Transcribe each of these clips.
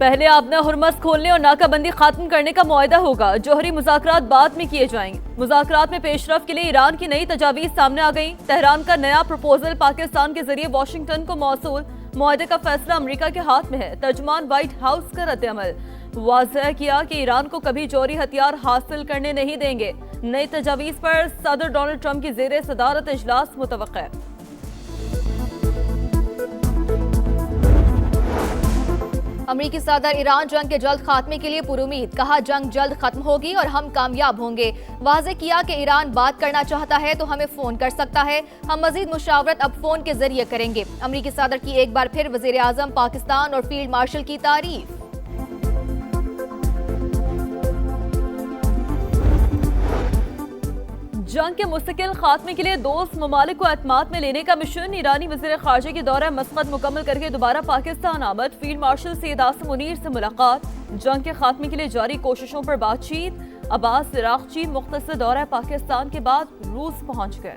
पहले आपने हुरमस खोलने और नाकाबंदी खत्म करने का मुआहदा होगा। जौहरी मुज़ाकरात बाद में किए जाएंगे। मुज़ाकरात में पेशरफ के लिए ईरान की नई तजावीज़ सामने आ गई। तेहरान का नया प्रपोजल पाकिस्तान के जरिए वाशिंगटन को मौसूल। मुआहदे का फैसला अमरीका के हाथ में है। तर्जुमान व्हाइट हाउस का रद्द-ए-अमल वाज़ह किया कि ईरान को कभी जौहरी हथियार हासिल करने नहीं देंगे। नई तजावीज़ पर सदर डोनाल्ड ट्रंप की ज़ेरे सदारत इजलास मुतवक्का है। अमरीकी सदर ईरान जंग के जल्द खात्मे के लिए पुरुमीद, कहा जंग जल्द खत्म होगी और हम कामयाब होंगे। वाज़े किया कि ईरान बात करना चाहता है तो हमें फोन कर सकता है, हम मजीद मुशावरत अब फोन के जरिए करेंगे। अमरीकी सदर की एक बार फिर वजीर आजम पाकिस्तान और फील्ड मार्शल की तारीफ। जंग के मुस्तकिल खात्मे के लिए दोस्त ममालिक को एतमाद में लेने का मिशन। ईरानी वज़ीर ख़ारजा की दौरा मस्कत मुकम्मल करके दोबारा पाकिस्तान आमद। फील्ड मार्शल सैयद आसिम मुनीर से मुलाकात। जंग के खात्मे के लिए जारी कोशिशों पर बातचीत। अब्बास इराक़ची मुख्तसर दौरा पाकिस्तान के बाद रूस पहुंच गए।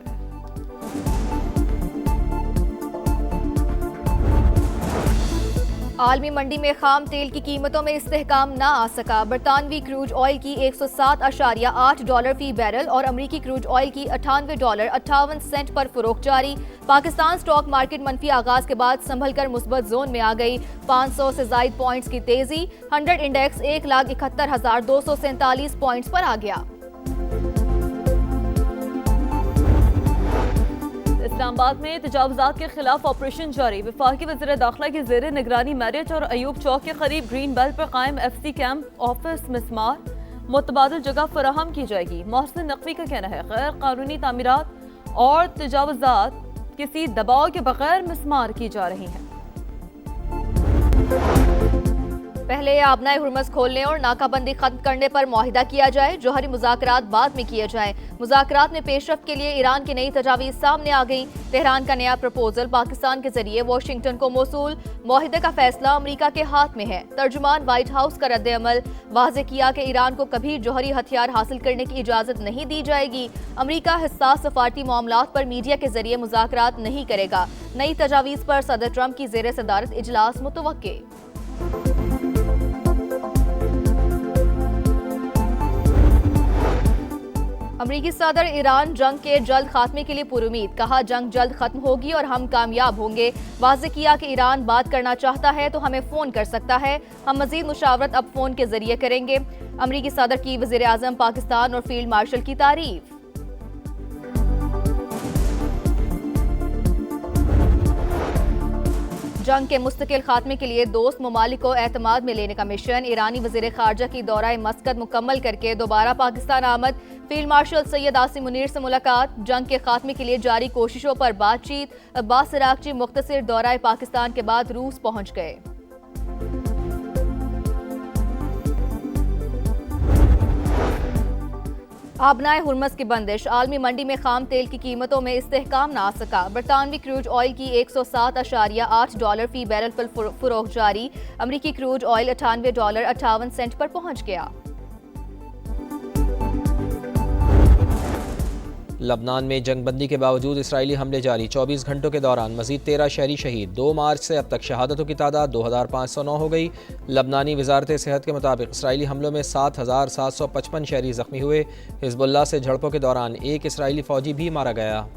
आलमी मंडी में खाम तेल की कीमतों में इस्तेहकाम ना आ सका। बरतानवी क्रूज ऑयल की $107.8 फी बैरल और अमरीकी क्रूज ऑयल की $98.58 पर फरोख्त जारी। पाकिस्तान स्टॉक मार्केट मनफी आगाज के बाद संभल कर मुस्बत जोन में आ गई। 500 से जायद पॉइंट्स की तेजी। 100 इंडेक्स 1,71,247 पॉइंट्स पर आ गया। इस्लामाबाद में तजावुजात के खिलाफ ऑपरेशन जारी। वफाकी वज़ीर दाखिला की ज़ेर निगरानी मैरिट और अयूब चौक के करीब ग्रीन बेल्ट पर कायम FC कैंप ऑफिस मिसमार। मुतबादिल जगह फराहम की जाएगी। मोहसिन नकवी का कहना है गैर कानूनी तामीरात और तजावुजात किसी दबाव के बगैर मिसमार की जा रही हैं। पहले आबनाए हुरमस खोलने और नाकाबंदी खत्म करने पर मुआहिदा किया जाए। जौहरी मुज़ाकरात बाद में किए जाएं। मुज़ाकरात में पेशरफ के लिए ईरान की नई तजावीज़ सामने आ गई। तेहरान का नया प्रपोजल पाकिस्तान के जरिए वाशिंगटन को मौसूल। मुआहिदे का फैसला अमरीका के हाथ में है। तर्जुमान व्हाइट हाउस का रद्द-ए-अमल वाज़े किया कि ईरान को कभी जौहरी हथियार हासिल करने की इजाज़त नहीं दी जाएगी। अमरीका हिस्सास सफारती मामलात पर मीडिया के जरिए मुज़ाकरात नहीं करेगा। नई तजावीज़ पर सदर ट्रंप की ज़ेरे सदारत इजलास मुतवक्के। अमरीकी सदर ईरान जंग के जल्द खात्मे के लिए पुरुमीद, कहा जंग जल्द खत्म होगी और हम कामयाब होंगे। वाज़े किया कि ईरान बात करना चाहता है तो हमें फोन कर सकता है, हम मजीद मुशावरत अब फोन के जरिए करेंगे। अमरीकी सदर की वज़ीर आज़म पाकिस्तान और फील्ड मार्शल की तारीफ। जंग के मुस्तकिल खात्मे के लिए दोस्त ममालिक को एतमाद में लेने का मिशन। ईरानी वज़ीर ख़ारजा की दौरा मस्कत मुकम्मल करके दोबारा पाकिस्तान आमद। फील्ड मार्शल सैयद आसिम मुनीर से मुलाकात। जंग के खात्मे के लिए जारी कोशिशों पर बातचीत। अब्बास इराक़ची मुख्तसर दौरा पाकिस्तान के बाद रूस पहुंच गए। आबनाए हुरमस की बंदिश। आलमी मंडी में खाम तेल की कीमतों में इस्तेहकाम ना आ सका। बरतानवी क्रूज ऑयल की $107.8 फी बैरल पर फरोख्त जारी। अमरीकी क्रूज ऑयल $98.58 पर पहुंच गया। लबनान में जंगबंदी के बावजूद इसराइली हमले जारी। 24 घंटों के दौरान मजीद 13 शहरी शहीद। 2 मार्च से अब तक शहादतों की तादाद 2509 हो गई। लबनानी वजारत सेहत के मुताबिक इसराइली हमलों में 7755 शहरी जख्मी हुए। हिजबुल्लाह से झड़पों के दौरान एक इसराइली फौजी भी मारा गया।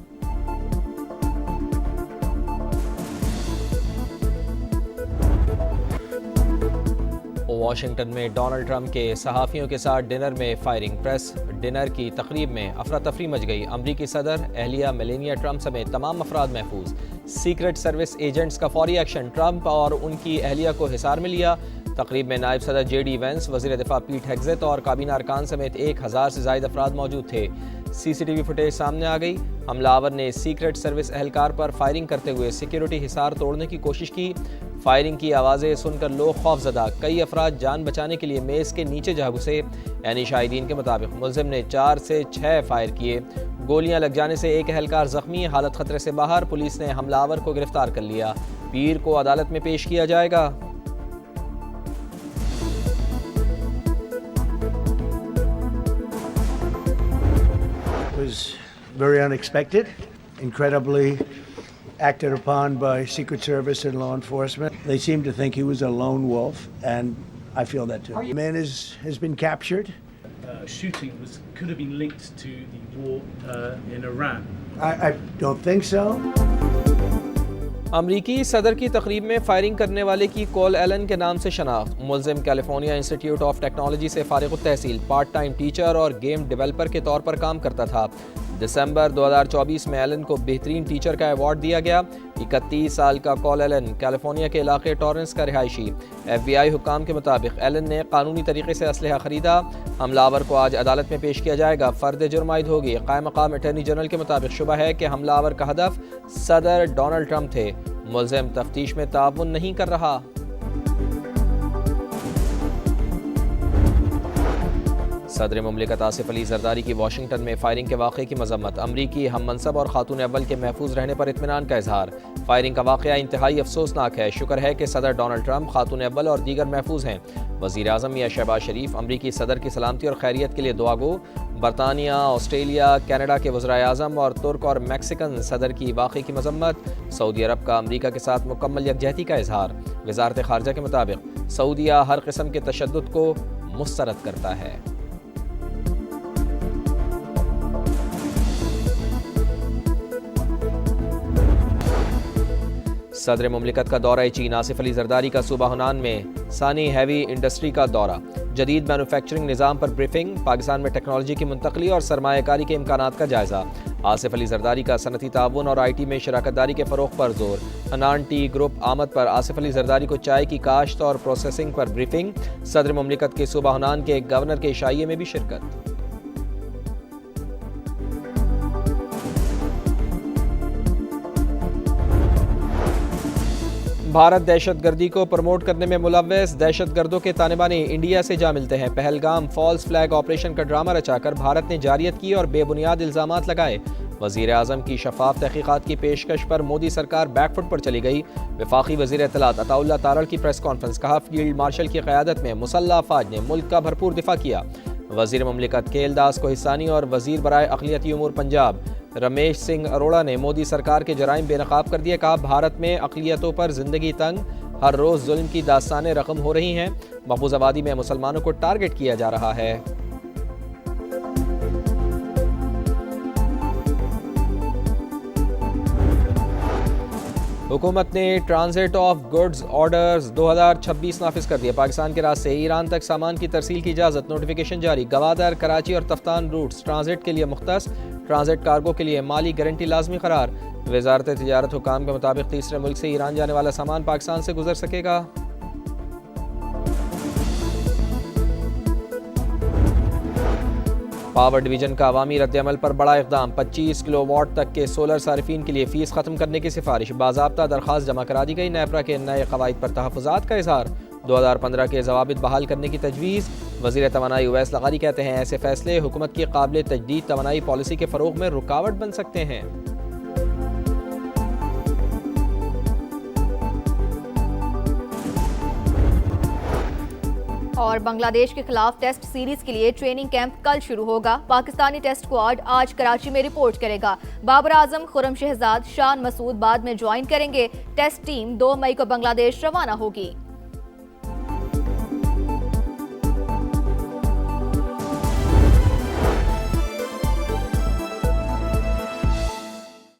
वाशिंगटन में डोनाल्ड ट्रंप के सहाफ़ियों के साथ डिनर में फायरिंग। प्रेस डिनर की तकरीब में अफरा तफरी मच गई। अमरीकी सदर, एहलिया मेलेनिया ट्रंप समेत तमाम अफराद महफूज। सीक्रेट सर्विस एजेंट्स का फौरी एक्शन। ट्रंप और उनकी एहलिया को हिसार में लिया। तकरीब में नायब सदर JD वेंस, वज़ीर दिफा पीट हेग्सेथ और काबीना अरकान समेत 1000 से ज़ायद अफराद मौजूद थे। CCTV फुटेज सामने आ गई। हमलावर ने सीक्रेट सर्विस एहलकार पर फायरिंग करते हुए सिक्योरिटी हिसार तोड़ने की कोशिश की। फायरिंग की आवाज़ें सुनकर लोग खौफजदा। कई अफराद जान बचाने के लिए मेज़ के नीचे जा घुसे। यानी शाहिदीन के मुताबिक मुलजिम ने 4 से 6 फायर किए। गोलियां लग जाने से एक एहलकार जख्मी, हालत खतरे से बाहर। पुलिस ने हमलावर को गिरफ्तार कर लिया। पीर को अदालत में पेश किया जाएगा। was very unexpected, incredibly acted upon by Secret Service and law enforcement. They seem to think he was a lone wolf, and I feel that too. The man has been captured. Shooting could have been linked to the war in Iran. I don't think so. अमरीकी सदर की तकरीब में firing करने वाले की call Elon के नाम से शनाख्त। मुलजिम कैलिफोर्निया इंस्टीट्यूट ऑफ टेक्नोलॉजी से फारिग तहसील, पार्ट टाइम टीचर और गेम डेवलपर के तौर पर काम करता था। दिसंबर 2024 में एलन को बेहतरीन टीचर का अवार्ड दिया गया। 31 साल का कॉल एलन कैलिफोर्निया के इलाके टॉरेंस का रिहायशी। FBI हुक्काम के मुताबिक एलन ने कानूनी तरीके से असलहा खरीदा। हमलावर को आज अदालत में पेश किया जाएगा। फर्द जुर्म आयद होगी। कायम मकाम अटॉर्नी जनरल के मुताबिक शुबा है कि हमलावर का हदफ सदर डोनाल्ड ट्रंप थे। मुलजिम तफ्तीश में ताउन नहीं कर रहा। सदर मुमलिकत आसिफ अली जरदारी की वाशिंगटन में फायरिंग के वाक़े की मजम्मत। अमरीकी हम मनसब और खातून अव्वल के महफूज रहने पर इत्मीनान का इजहार। फायरिंग का वाक़या इंतहाई अफसोसनाक है। शुक्र है कि सदर डोनाल्ड ट्रंप, खातून अव्वल और दीगर महफूज हैं। वज़ीर आज़म मियां शहबाज शरीफ अमरीकी सदर की सलामती और खैरियत के लिए दुआ गो। बरतानिया, ऑस्ट्रेलिया, कनाडा के वज़राए आज़म और तुर्क और मैक्सिकन सदर की वाक़े की मजम्मत। सऊदी अरब का अमरीका के साथ मुकम्मल यकजहती का इजहार। वज़ारत ख़ारजा के मुताबिक सऊदिया हर किस्म के तशद्दुद को मुस्तरद करता है। सदर मुमलिकत का दौरा चीन। आसिफ अली जरदारी का सूबा हुनान में सानी हैवी इंडस्ट्री का दौरा। जदीद मैन्युफैक्चरिंग निज़ाम पर ब्रीफिंग। पाकिस्तान में टेक्नोलॉजी की मुंतकली और सरमायाकारी के इम्कानात का जायजा। आसिफ अली जरदारी का सनती ताउन और IT में शराकतदारी के फ़रोग़ पर जोर। हनान टी ग्रुप आमद पर आसिफ अली जरदारी को चाय की काश्त और प्रोसेसिंग पर ब्रीफिंग। सदर मुमलिकत के सूबा हुनान के गवर्नर के इशाइये में भी शिरकत। भारत दहशतगर्दी को प्रमोट करने में मुलव्वस। दहशतगर्दों के तालिबानी इंडिया से जा मिलते हैं। पहलगाम फॉल्स फ्लैग ऑपरेशन का ड्रामा रचाकर भारत ने जारियत की और बेबुनियाद इल्ज़ामात लगाए। वज़ीर आज़म की शफाफ तहकीकात की पेशकश पर मोदी सरकार बैकफुट पर चली गई। वफाकी वज़ीर इत्तलात अताउल्ला तारड़ की प्रेस कॉन्फ्रेंस। कहा, फील्ड मार्शल की क़यादत में मुसल्लह अफ़वाज ने मुल्क का भरपूर दिफा किया। वज़ीर मुमलिकत केलदास कोहिस्तानी और वज़ीर बराए अक़लियती उमूर पंजाब रमेश सिंह अरोड़ा ने मोदी सरकार के जराइम बेनकाब कर दिए। कहा, भारत में अक़लियतों पर ज़िंदगी तंग, हर रोज़ जुल्म की दास्तानें रकम हो रही हैं। महफूज़ आबादी में मुसलमानों को टारगेट किया जा रहा है। हुकूमत ने ट्रांजिट ऑफ गुड्स ऑर्डर्स 2026 नाफिज कर दिया। पाकिस्तान के रास्ते ईरान तक सामान की तरसील की इजाज़त। नोटिफिकेशन जारी। गवादर, कराची और तफ्तान रूट्स ट्रांजिट के लिए मुख्तस। ट्रांजिट कार्गो के लिए माली गारंटी लाजमी करार। वज़ारत तिजारत हुकाम के मुताबिक तीसरे मुल्क से ईरान जाने वाला सामान पाकिस्तान से गुजर सकेगा। पावर डिवीजन का अवामी रद्दअमल पर बड़ा इक़दाम। 25 किलोवाट तक के सोलर सारिफीन के लिए फ़ीस ख़त्म करने की सिफारिश। बाज़ाब्ता दरख्वास्त जमा करा दी गई। नेपरा के नए क़वाइद पर तहफ़्फ़ुज़ात का इज़हार। 2015 के ज़वाबित बहाल करने की तजवीज़। वज़ीर तवानाई उवैस लगारी कहते हैं, ऐसे फ़ैसले हुकूमत की काबिल तजदीद तवानाई पॉलिसी के फ़रोग़ में रुकावट बन सकते हैं। और बांग्लादेश के खिलाफ टेस्ट सीरीज के लिए ट्रेनिंग कैंप कल शुरू होगा। पाकिस्तानी टेस्ट स्क्वाड आज कराची में रिपोर्ट करेगा। बाबर आजम, खुर्रम शहजाद, शान मसूद बाद में ज्वाइन करेंगे। टेस्ट टीम 2 मई को बांग्लादेश रवाना होगी।